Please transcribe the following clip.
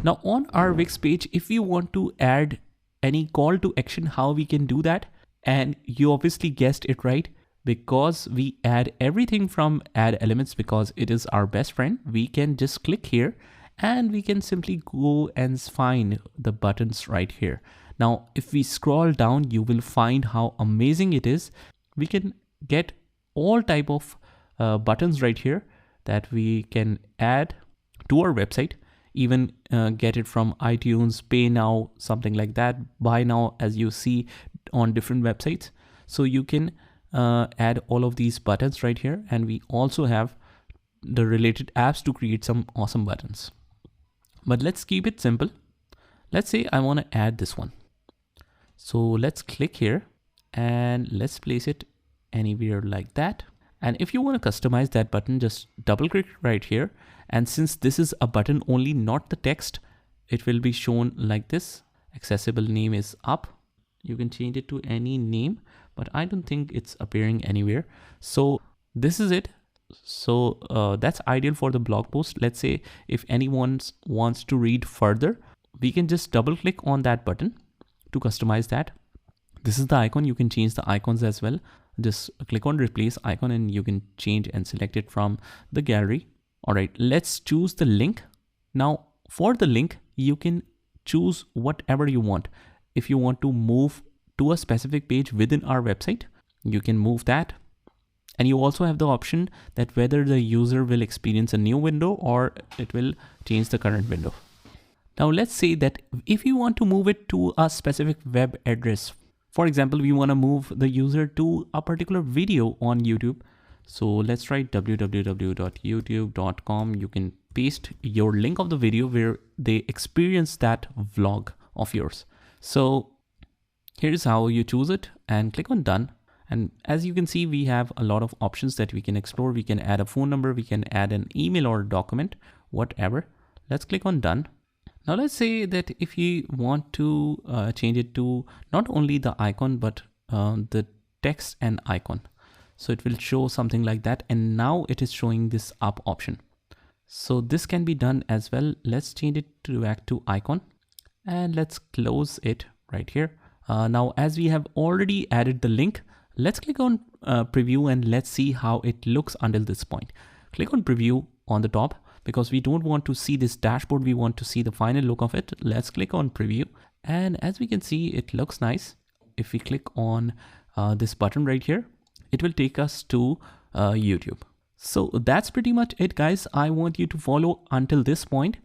Now on our Wix page, if you want to add any call to action, how we can do that? And you obviously guessed it right, because we add everything from add elements because it is our best friend. We can just click here and we can simply go and find the buttons right here. Now, if we scroll down, you will find how amazing it is. We can get all type of buttons right here that we can add to our website. Even get it from iTunes, pay now, something like that, buy now, as you see on different websites. So you can add all of these buttons right here. And we also have the related apps to create some awesome buttons. But let's keep it simple. Let's say I want to add this one. So let's click here and let's place it anywhere like that. And if you want to customize that button, just double click right here. And since this is a button only, not the text, it will be shown like this. Accessible name is up. You can change it to any name, but I don't think it's appearing anywhere. So this is it. So that's ideal for the blog post. Let's say if anyone wants to read further, we can just double click on that button to customize that. This is the icon. You can change the icons as well. Just click on replace icon and you can change and select it from the gallery. All right, let's choose the link. Now for the link, you can choose whatever you want. If you want to move to a specific page within our website, you can move that. And you also have the option that whether the user will experience a new window or it will change the current window. Now let's say that if you want to move it to a specific web address, for example, we want to move the user to a particular video on YouTube. So let's write www.youtube.com. You can paste your link of the video where they experience that vlog of yours. So here's how you choose it and click on done. And as you can see, we have a lot of options that we can explore. We can add a phone number, we can add an email or a document, whatever. Let's click on done. Now let's say that if you want to change it to not only the icon, but the text and icon. So it will show something like that. And now it is showing this up option. So this can be done as well. Let's change it to back to icon and let's close it right here. Now, as we have already added the link, let's click on preview and let's see how it looks until this point. Click on preview on the top because we don't want to see this dashboard. We want to see the final look of it. Let's click on preview. And as we can see, it looks nice. If we click on this button right here, it will take us to YouTube. So that's pretty much it, guys. I want you to follow until this point.